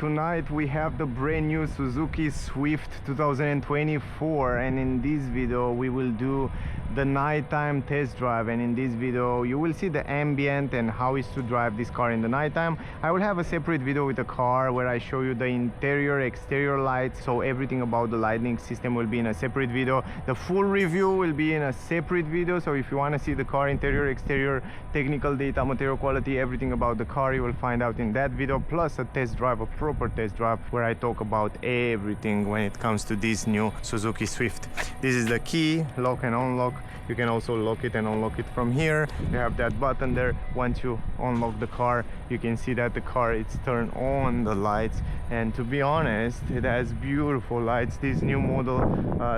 Tonight we have the brand new Suzuki Swift 2024, and in this video we will do the nighttime test drive. And in this video you will see the ambient and how is to drive this car in the nighttime. I will have a separate video with the car where I show you the interior, exterior lights, so everything about the lighting system will be in a separate video. The full review will be in a separate video, so if you want to see the car interior, exterior, technical data, material quality, everything about the car, you will find out in that video, plus a test drive, a proper test drive where I talk about everything when it comes to this new Suzuki Swift. This is the key, lock and unlock. You can also lock it and unlock it from here. You have that button there. Once you unlock the car, you can see that the car is turned on the lights, and to be honest, it has beautiful lights. This new model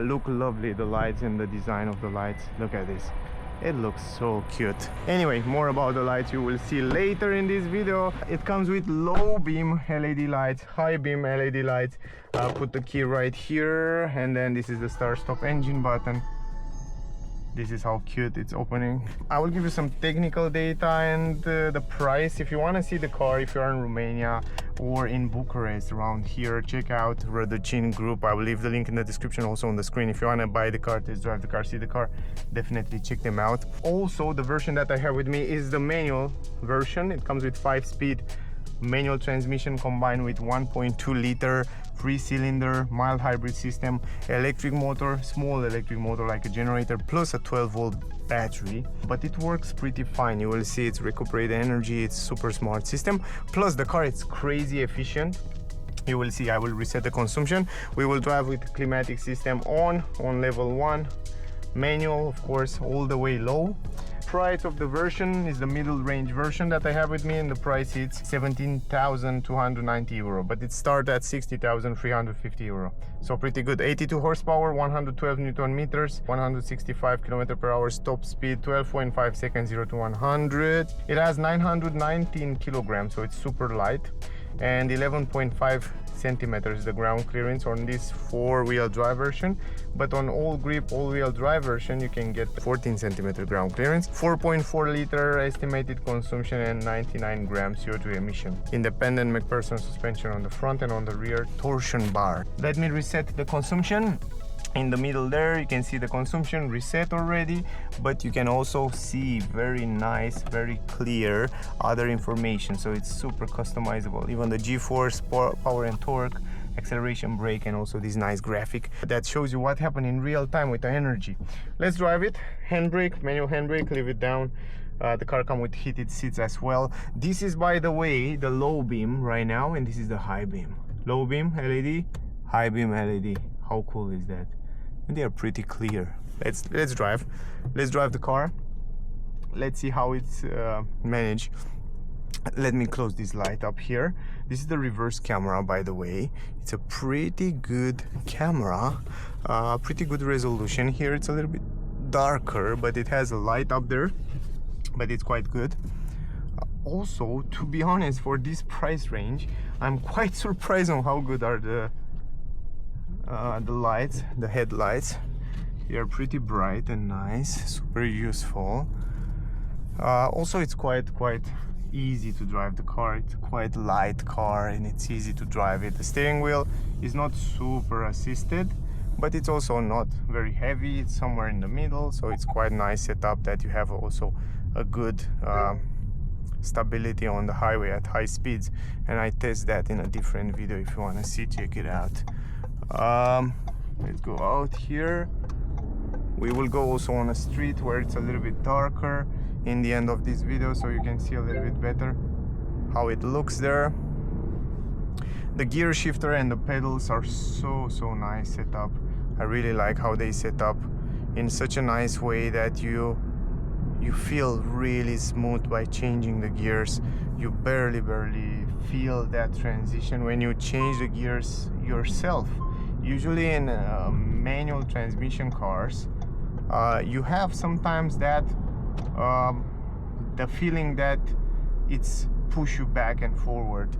look lovely, the lights and the design of the lights. Look at this. It looks so cute. Anyway, more about the lights you will see later in this video. It comes with low beam LED lights, high beam LED lights. Put the key right here, and then this is the start stop engine button. This is how cute it's opening. I will give you some technical data and the price. If you want to see the car, if you're in Romania or in Bucharest around here, check out Rădăcini Group. I will leave the link in the description, also on the screen. If you want to buy the car, test drive the car, see the car, definitely check them out. Also, the version that I have with me is the manual version. It comes with 5-speed manual transmission combined with 1.2 liter 3-cylinder mild hybrid system, electric motor, small electric motor like a generator, plus a 12-volt battery. But it works pretty fine. You will see it's recuperate energy. It's super smart system. Plus the car, it's crazy efficient. You will see I will reset the consumption. We will drive with climatic system on level 1, manual of course, all the way low. Price of the version is the middle range version that I have with me, and the price is 17,290 euro, but it starts at 60,350 euro. So pretty good. 82 horsepower, 112 Newton meters, 165 kilometers per hour top speed, 12.5 seconds 0 to 100. It has 919 kilograms, so it's super light, and 11.5 centimeters the ground clearance on this 4-wheel drive version. But on all grip all-wheel drive version you can get 14 centimeter ground clearance, 4.4 liter estimated consumption, and 99 grams CO2 emission. Independent McPherson suspension on the front, and on the rear torsion bar. Let me reset the consumption. In the middle there you can see the consumption reset already, but you can also see very nice, very clear other information, so it's super customizable. Even the G-force, power and torque, acceleration, brake, and also this nice graphic that shows you what happened in real time with the energy. Let's drive it. Handbrake, manual handbrake, leave it down. The car comes with heated seats as well. This is, by the way, the low beam right now, and this is the high beam. Low beam LED, high beam LED. How cool is that? And they are pretty clear. Let's drive. Let's drive the car. Let's see how it's managed. Let me close this light up here. This is the reverse camera, by the way. It's a pretty good camera, pretty good resolution. Here it's a little bit darker, but it has a light up there, but it's quite good. Also, to be honest, for this price range, I'm quite surprised on how good are the lights, the headlights. They are pretty bright and nice, super useful. Also, it's quite easy to drive the car. It's a quite light car and it's easy to drive it. The steering wheel is not super assisted, but it's also not very heavy. It's somewhere in the middle, so it's quite nice setup that you have also a good stability on the highway at high speeds, and I test that in a different video. If you want to see, check it out. Let's go out here. We will go also on a street where it's a little bit darker in the end of this video, so you can see a little bit better how it looks there. The gear shifter and the pedals are so nice set up. I really like how they set up in such a nice way that you feel really smooth by changing the gears. You barely feel that transition when you change the gears yourself. Usually in manual transmission cars, you have sometimes that the feeling that it's push you back and forward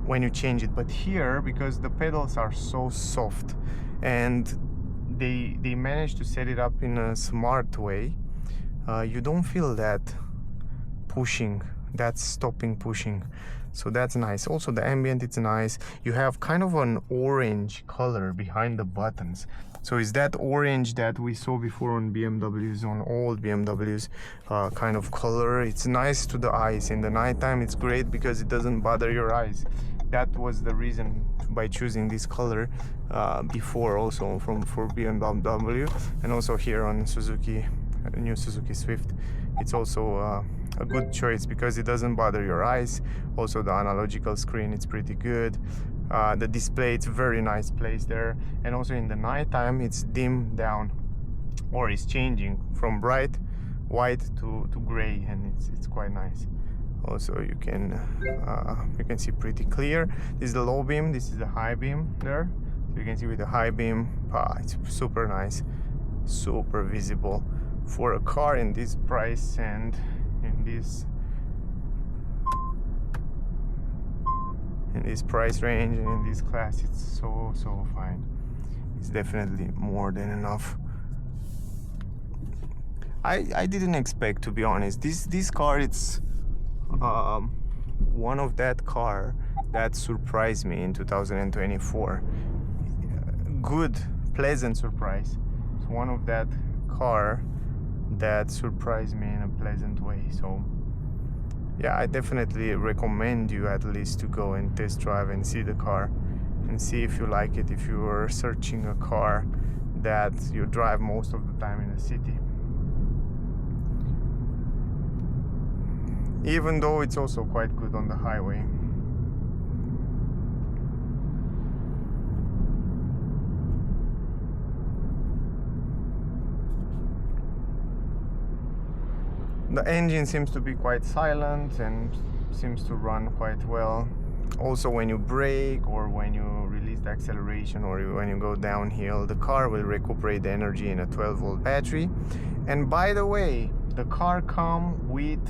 when you change it. But here, because the pedals are so soft and they manage to set it up in a smart way, you don't feel that pushing, that stopping pushing. So that's nice. Also the ambient, it's nice. You have kind of an orange color behind the buttons. So is that orange that we saw before on BMWs, on old BMWs, kind of color. It's nice to the eyes. In the nighttime it's great because it doesn't bother your eyes. That was the reason by choosing this color before, also for BMW, and also here on Suzuki, new Suzuki Swift. It's also a good choice because it doesn't bother your eyes. Also the analogical screen, it's pretty good. The display, it's very nice place there, and also in the nighttime it's dimmed down, or it's changing from bright white to gray, and it's quite nice. Also you can see pretty clear. This is the low beam, this is the high beam there. So you can see with the high beam, it's super nice, super visible for a car in this price and in this price range and in this class. It's so fine. It's definitely more than enough. I didn't expect, to be honest, this car, it's one of that car that surprised me in 2024. Good, pleasant surprise. It's one of that car that surprised me in a pleasant way. So yeah, I definitely recommend you at least to go and test drive and see the car and see if you like it, if you are searching a car that you drive most of the time in the city. Even though it's also quite good on the highway. The engine seems to be quite silent and seems to run quite well. Also when you brake or when you release the acceleration or when you go downhill, the car will recuperate the energy in a 12-volt battery. And by the way, the car comes with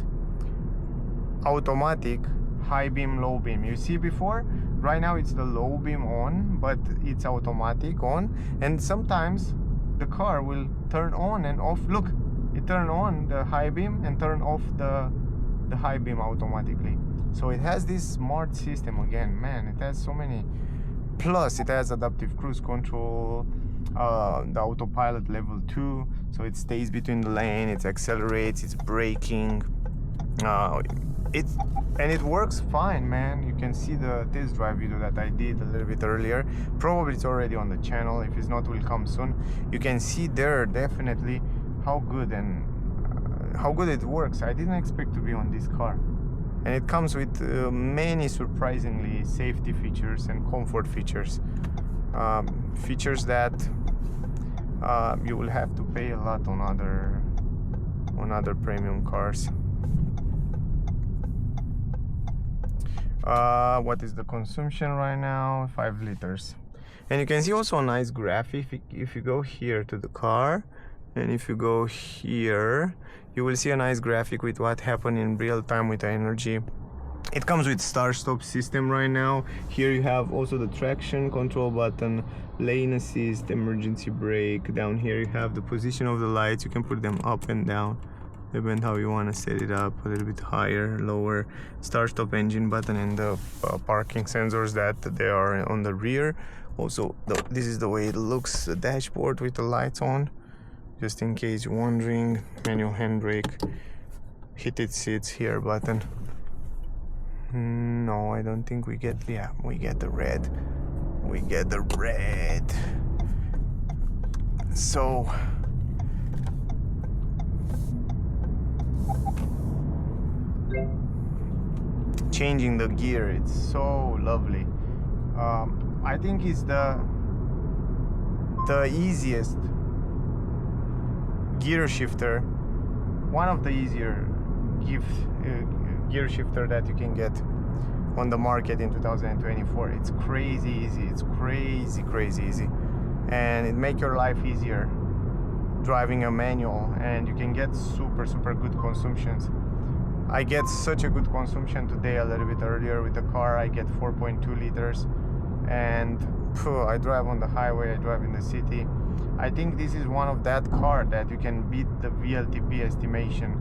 automatic high beam, low beam. You see before, right now it's the low beam on, but it's automatic on, and sometimes the car will turn on and off. Look, it turn on the high beam and turn off the high beam automatically. So it has this smart system again, man. It has so many. Plus it has adaptive cruise control, the autopilot level 2, so it stays between the lane, it accelerates, it's braking. It works fine, man. You can see the test drive video that I did a little bit earlier. Probably it's already on the channel. If it's not, will come soon. You can see there definitely how good it works. I didn't expect to be on this car, and it comes with many surprisingly safety features and comfort features, features that you will have to pay a lot on other premium cars. What is the consumption right now? 5 liters. And you can see also a nice graphic. If you go here to the car, and if you go here, you will see a nice graphic with what happened in real time with the energy. It comes with start-stop system right now. Here you have also the traction control button, lane assist, emergency brake. Down here you have the position of the lights. You can put them up and down, depending how you want to set it up, a little bit higher, lower. Start-stop engine button, and the parking sensors that they are on the rear. Also, this is the way it looks, the dashboard with the lights on, just in case you're wondering. Manual handbrake, heated seats here button. No, I don't think we get, yeah, we get the red. We get the red. So changing the gear, it's so lovely. I think it's the easiest gear shifter, one of the easier gear shifter that you can get on the market in 2024. It's crazy easy. It's crazy easy, and it makes your life easier driving a manual, and you can get super good consumptions. I get such a good consumption today, a little bit earlier with the car. I get 4.2 liters, and I drive on the highway, I drive in the city. I think this is one of that car that you can beat the VLTP estimation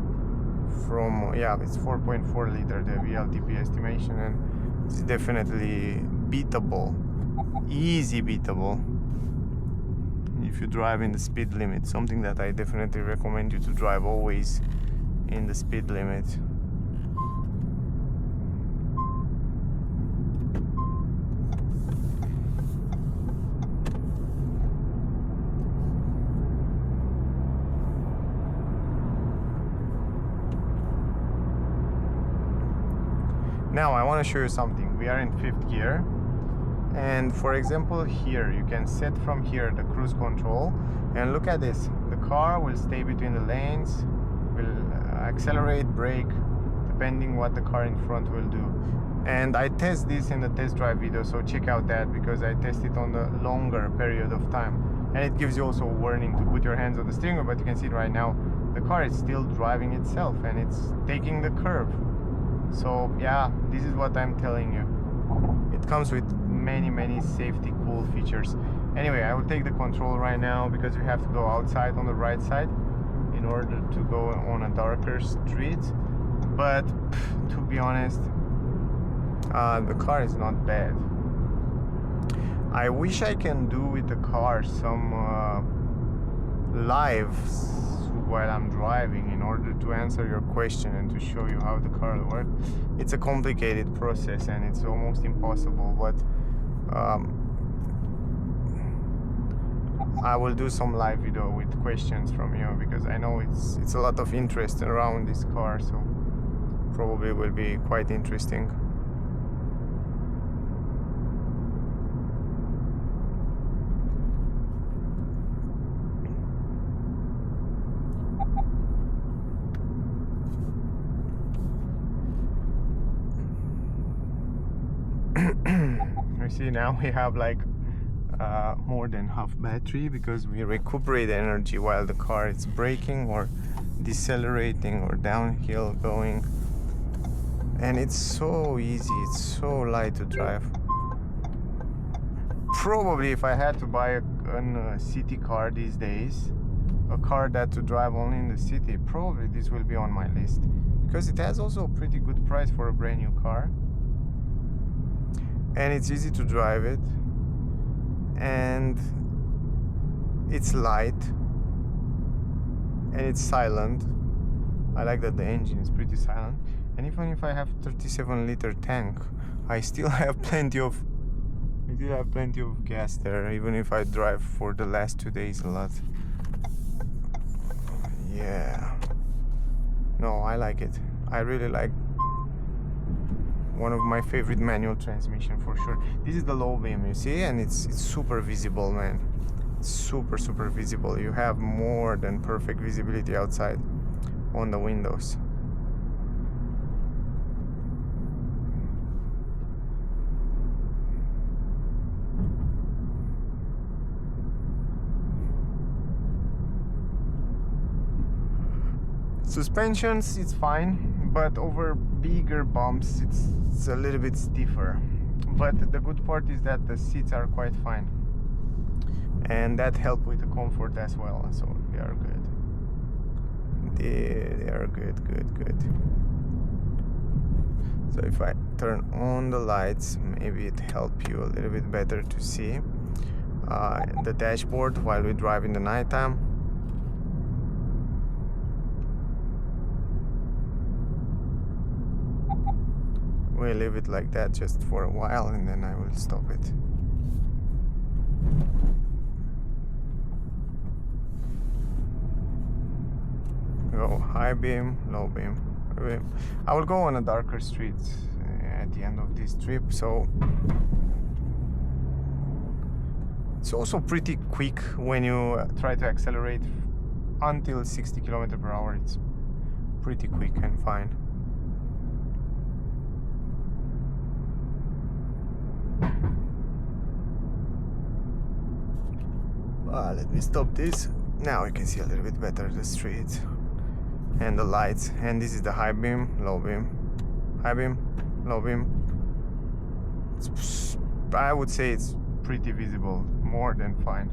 from, yeah, it's 4.4 liter, the VLTP estimation, and It's definitely beatable, easy beatable if you drive in the speed limit. Something that I definitely recommend you to drive always in the speed limit. Now I want to show you something. We are in 5th gear, and for example here you can set from here the cruise control, and look at this. The car will stay between the lanes, will accelerate, brake, depending what the car in front will do. And I test this in the test drive video, so check out that, because I test it on the longer period of time, and it gives you also a warning to put your hands on the steering wheel. But you can see right now the car is still driving itself and it's taking the curve. So yeah, this is what I'm telling you. It comes with many safety cool features. Anyway, I will take the control right now because you have to go outside on the right side in order to go on a darker street. But to be honest, the car is not bad. I wish I can do with the car some lives while I'm driving in order to answer your question and to show you how the car will work. It's a complicated process and it's almost impossible, but I will do some live video with questions from you, because I know it's a lot of interest around this car, so probably will be quite interesting. You see, now we have like more than half battery, because we recuperate energy while the car is braking or decelerating or downhill going, and it's so easy, it's so light to drive. Probably if I had to buy a city car these days, a car that to drive only in the city, probably this will be on my list, because it has also a pretty good price for a brand new car, and it's easy to drive it, and it's light, and it's silent. I like that the engine is pretty silent, and even if I have 37-liter tank, I still have plenty of gas there, even if I drive for the last 2 days a lot. Yeah, no, I like it. I really like. One of my favorite manual transmission for sure. This is the low beam, you see, and it's super visible, man. It's super visible. You have more than perfect visibility outside on the windows. Suspensions, it's fine, but over bigger bumps it's a little bit stiffer. But the good part is that the seats are quite fine, and that helps with the comfort as well, so they are good. They are good. So if I turn on the lights, maybe it helps you a little bit better to see the dashboard while we drive in the nighttime. We'll leave it like that just for a while, and then I will stop it. Go high beam, low beam. I will go on a darker street at the end of this trip, so it's also pretty quick when you try to accelerate until 60 km/h. It's pretty quick and fine. Let me stop this. Now you can see a little bit better the street and the lights. And this is the high beam, low beam, high beam, low beam. I would say it's pretty visible, more than fine.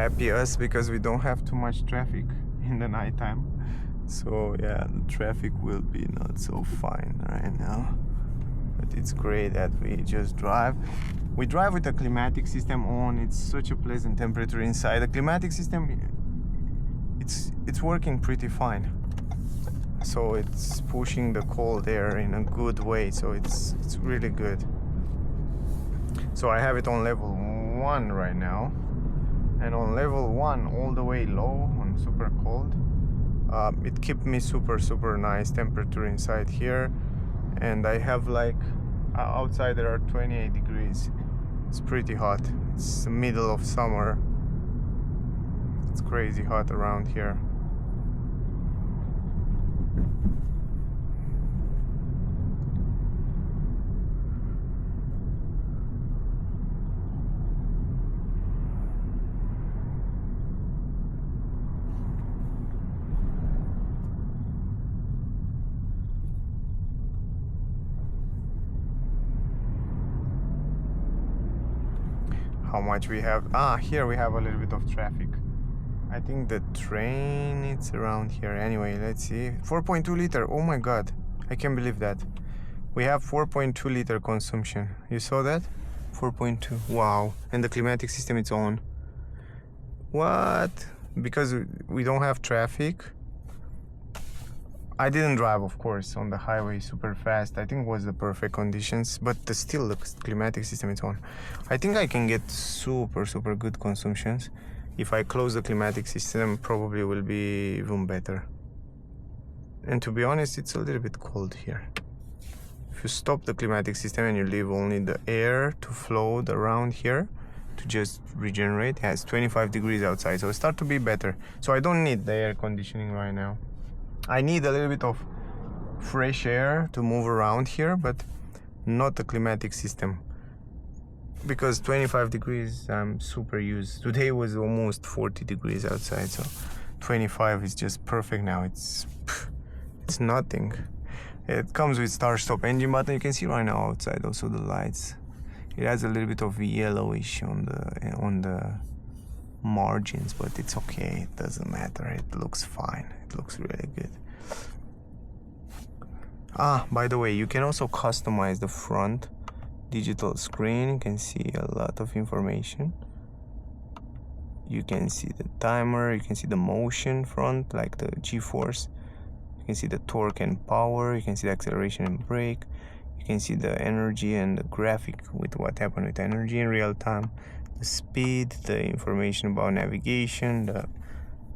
happy us because we don't have too much traffic in the nighttime. So yeah, the traffic will be not so fine right now. But it's great that we just drive. We drive with the climatic system on. It's such a pleasant temperature inside. The climatic system, it's working pretty fine. So it's pushing the cold air in a good way. So it's really good. So I have it on level 1 right now. And on level 1 all the way low on super cold, it kept me super nice temperature inside here. And I have like outside there are 28 degrees. It's pretty hot. It's the middle of summer. It's crazy hot around here. How much we have? Here we have a little bit of traffic. I think the train it's around here. Anyway, let's see. 4.2 liter. Oh my god, I can't believe that. We have 4.2 liter consumption. You saw that? 4.2. Wow. And the climatic system it's on. What? Because we don't have traffic. I didn't drive, of course, on the highway super fast. I think it was the perfect conditions, but still the climatic system is on. I think I can get super good consumptions. If I close the climatic system, probably will be even better. And to be honest, it's a little bit cold here. If you stop the climatic system and you leave only the air to float around here to just regenerate, it has 25 degrees outside, so it starts to be better. So I don't need the air conditioning right now. I need a little bit of fresh air to move around here, but not the climatic system. Because 25 degrees I'm super used. Today was almost 40 degrees outside, so 25 is just perfect now. It's nothing. It comes with start stop engine button. You can see right now outside also the lights. It has a little bit of yellowish on the margins, but it's okay, it doesn't matter, it looks fine, it looks really good. By the way, you can also customize the front digital screen. You can see a lot of information. You can see the timer, you can see the motion front, like the G-force. You can see the torque and power, you can see the acceleration and brake. You can see the energy and the graphic with what happened with energy in real time. The speed, the information about navigation, the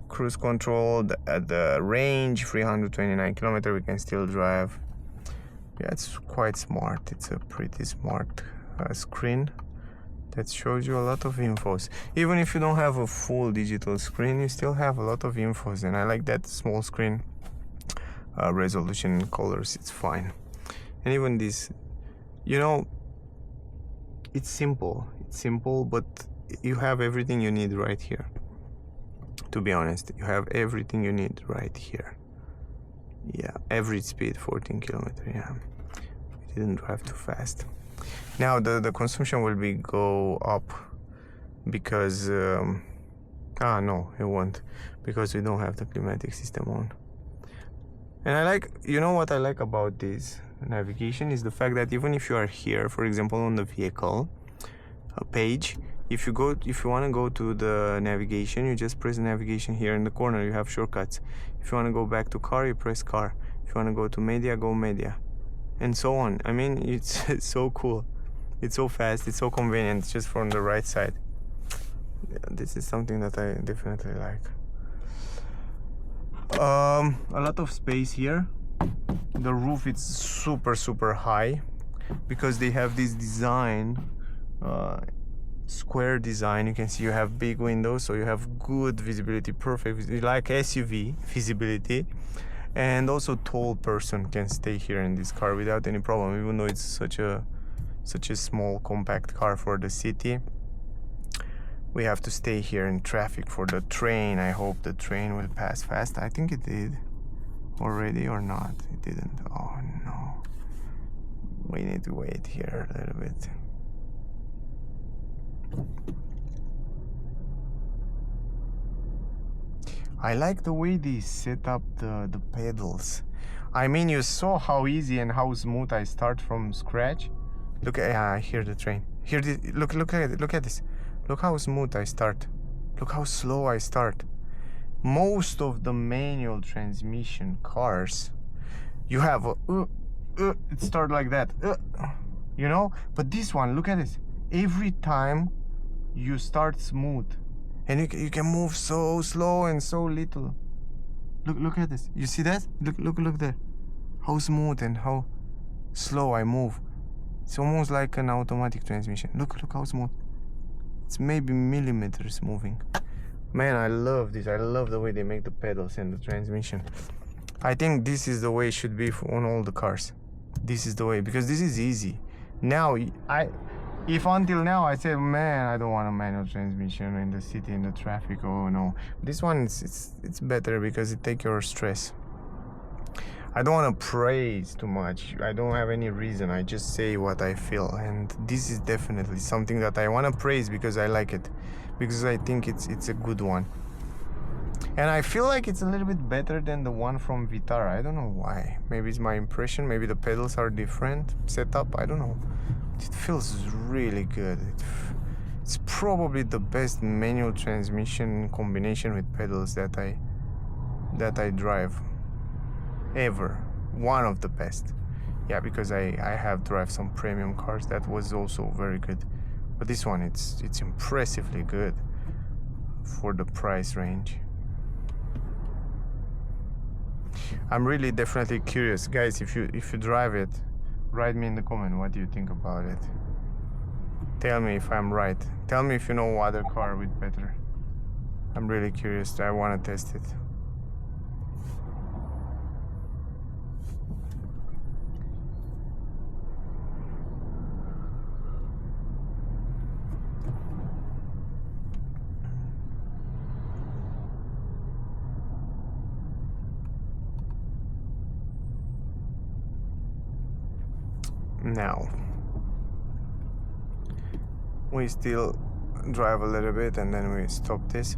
cruise control, the range, 329 kilometers, we can still drive. Yeah, it's quite smart. It's a pretty smart screen that shows you a lot of infos. Even if you don't have a full digital screen, you still have a lot of infos, and I like that small screen resolution and colors. It's fine. And even this, you know, it's simple, but you have everything you need right here. To be honest, you have everything you need right here. Yeah, average speed 14 kilometers. Yeah, we didn't drive too fast. Now the consumption will go up because no, it won't, because we don't have the climatic system on. And I like, you know what I like about this navigation is the fact that even if you are here, for example, on the vehicle page, if you want to go to the navigation, you just press navigation here in the corner. You have shortcuts. If you want to go back to car, you press car. If you want to go to media, go media, and so on. I mean, it's so cool. It's so fast. It's so convenient. It's just from the right side. Yeah, this is something that I definitely like. A lot of space here. The roof is super high because they have this design, square design. You can see you have big windows, so you have good visibility, perfect visibility, like SUV visibility. And also tall person can stay here in this car without any problem, even though it's such a small compact car for the city. We have to stay here in traffic for the train. I hope the train will pass fast. I think it did already, or not. It didn't. Oh no, we need to wait here a little bit. I like the way they set up the pedals. I mean, you saw how easy and how smooth I start from scratch. Look, I hear the train. Look at it. Look at this. Look how smooth I start. Look how slow I start. Most of the manual transmission cars, you have it start like that, you know. But this one, look at this. Every time you start smooth, and you can move so slow and so little. Look at this. You see that? Look there. How smooth and how slow I move. It's almost like an automatic transmission. Look how smooth. It's maybe millimeters moving. Man, I love this. I love the way they make the pedals and the transmission. I think this is the way it should be on all the cars. This is the way, because this is easy. Now, if until now I said, man, I don't want a manual transmission in the city, in the traffic, oh no. This one, it's better because it takes your stress. I don't want to praise too much. I don't have any reason. I just say what I feel. And this is definitely something that I want to praise because I like it. Because I think it's a good one. And I feel like it's a little bit better than the one from Vitara. I don't know why. Maybe it's my impression. Maybe the pedals are different set up. I don't know. It feels really good. It's probably the best manual transmission combination with pedals that I drive ever. One of the best. Yeah, because I have drive some premium cars that was also very good. But this one, it's impressively good for the price range. I'm really definitely curious, guys. If you drive it, write me in the comment what do you think about it. Tell me if I'm right. Tell me if you know other car with better. I'm really curious. I want to test it. Now, we still drive a little bit and then we stop this.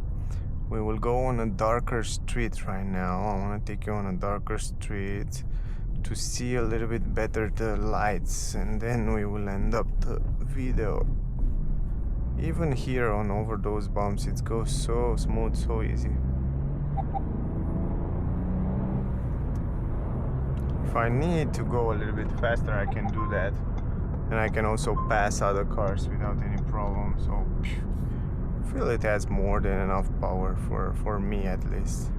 We will go on a darker street right now. I want to take you on a darker street to see a little bit better the lights, and then we will end up the video. Even here on over those bumps, it goes so smooth, so easy. If I need to go a little bit faster, I can do that. And I can also pass other cars without any problem. So I feel it has more than enough power for me at least.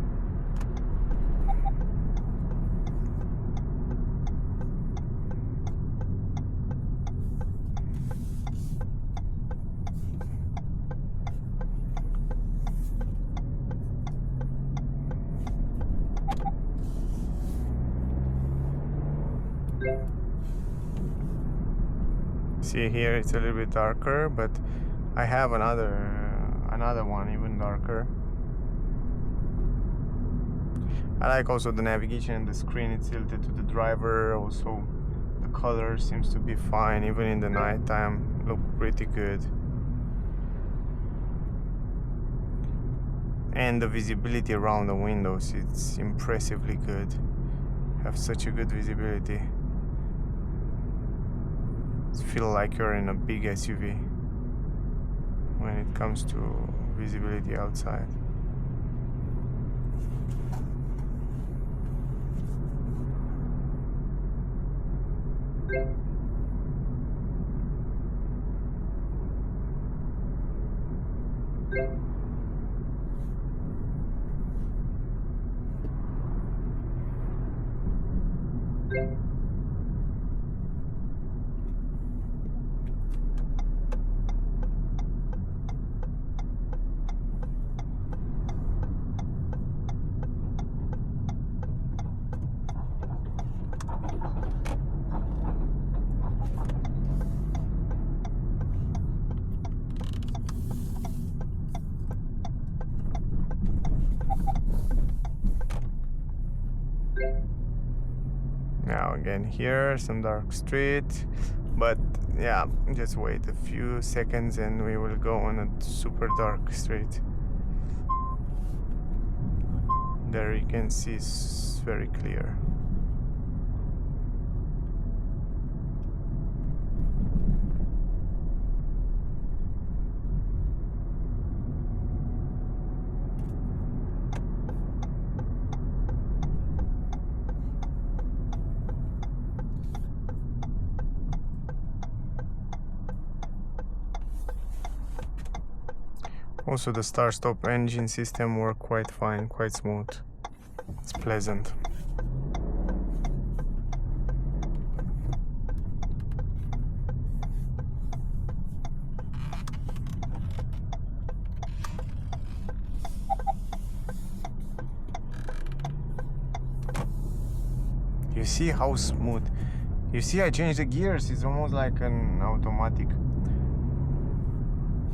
See here, it's a little bit darker, but I have another one even darker. I like also the navigation and the screen. It's tilted to the driver. Also, the color seems to be fine, even in the nighttime. Look pretty good. And the visibility around the windows, it's impressively good. Have such a good visibility. Feel like you're in a big SUV when it comes to visibility outside. Now again here, some dark street, but yeah, just wait a few seconds and we will go on a super dark street. There you can see it's very clear. Also the start-stop engine system worked quite fine, quite smooth. It's pleasant. You see how smooth. You see I changed the gears, it's almost like an automatic.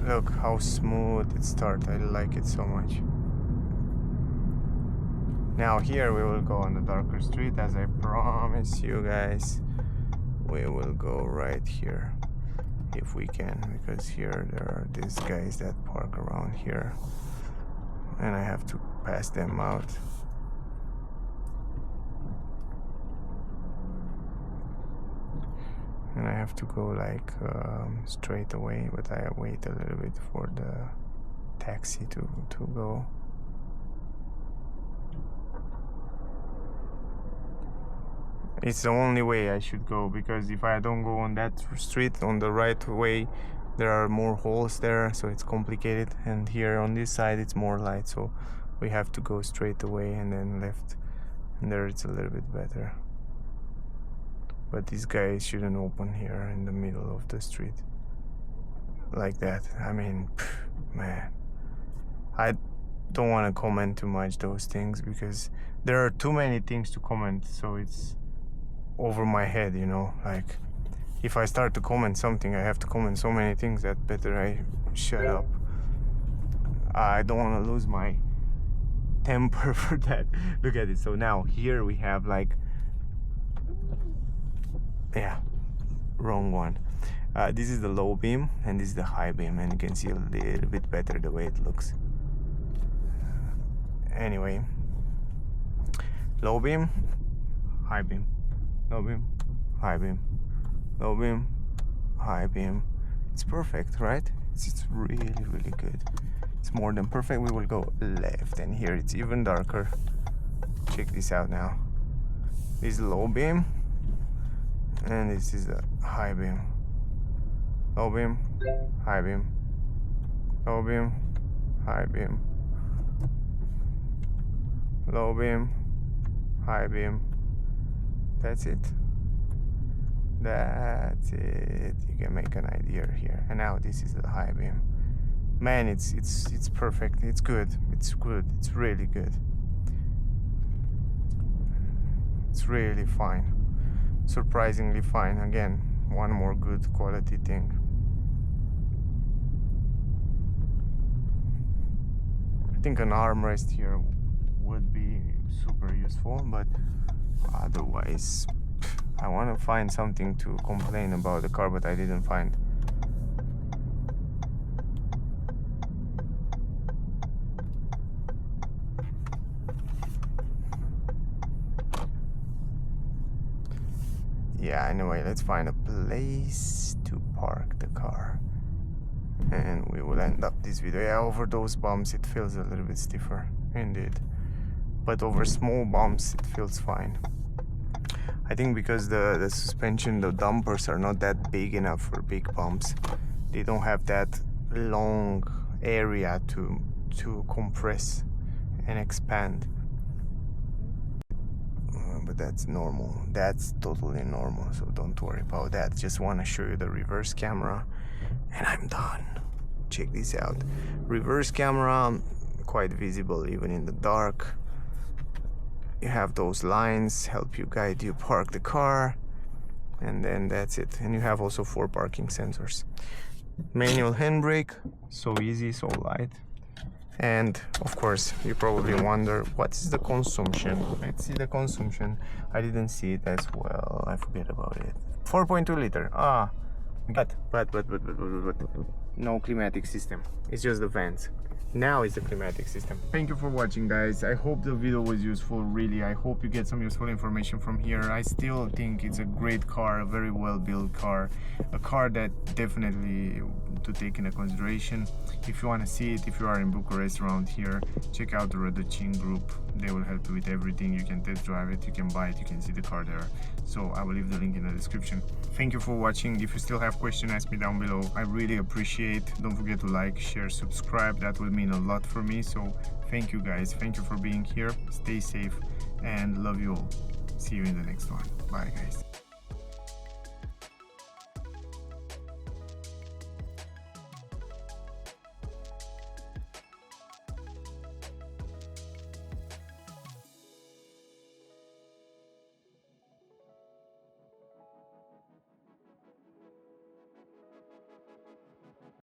Look how smooth it starts. I like it so much. Now here we will go on the darker street, as I promised you guys. We will go right here if we can, because here there are these guys that park around here and I have to pass them out. And I have to go like straight away, but I wait a little bit for the taxi to go. It's the only way I should go, because if I don't go on that street on the right way, there are more holes there, so it's complicated. And here on this side it's more light, so we have to go straight away and then left, and there it's a little bit better. But these guys shouldn't open here in the middle of the street like that. I mean, man, I don't want to comment too much those things, because there are too many things to comment, so it's over my head, you know. Like, if I start to comment something, I have to comment so many things that better I shut up. I don't want to lose my temper for that. Look at it. So now here we have like, yeah, wrong one. This is the low beam and this is the high beam, and you can see a little bit better the way it looks. Anyway, low beam, high beam, low beam, high beam, low beam, high beam. It's perfect, right? It's really, really good. It's more than perfect. We will go left, and here it's even darker. Check this out now. This is low beam, and this is the high beam. Low beam, high beam, low beam, high beam, low beam, high beam. That's it. That's it. You can make an idea here. And now this is the high beam. Man, it's perfect. It's good. It's good. It's really good. It's really fine. Surprisingly fine. Again, one more good quality thing. I think an armrest here would be super useful, but otherwise I want to find something to complain about the car, but I didn't find. Yeah, anyway, let's find a place to park the car, and we will end up this video. Yeah, over those bumps it feels a little bit stiffer, indeed, but over small bumps it feels fine. I think because the suspension, the dampers are not that big enough for big bumps. They don't have that long area to compress and expand. But that's normal. That's totally normal, so don't worry about that. Just want to show you the reverse camera, and I'm done. Check this out. Reverse camera, quite visible even in the dark. You have those lines help you guide you park the car, and then that's it. And you have also 4 parking sensors. Manual handbrake, so easy, so light. And of course you probably wonder, what is the consumption? Let's see the consumption. I didn't see it as well, I forget about it. 4.2 liter. But no climatic system, it's just the vents. Now it's the climatic system. Thank you for watching, guys. I hope the video was useful. Really, I hope you get some useful information from here. I still think it's a great car, a very well built car, a car that definitely to take into consideration. If you want to see it, if you are in Bucharest around here, check out the Rădăcini group. They will help you with everything. You can test drive it, you can buy it, you can see the car there. So I will leave the link in the description. Thank you for watching. If you still have questions, ask me down below. I really appreciate. Don't forget to like, share, subscribe. That will mean a lot for me. So thank you, guys. Thank you for being here. Stay safe and love you all. See you in the next one. Bye, guys.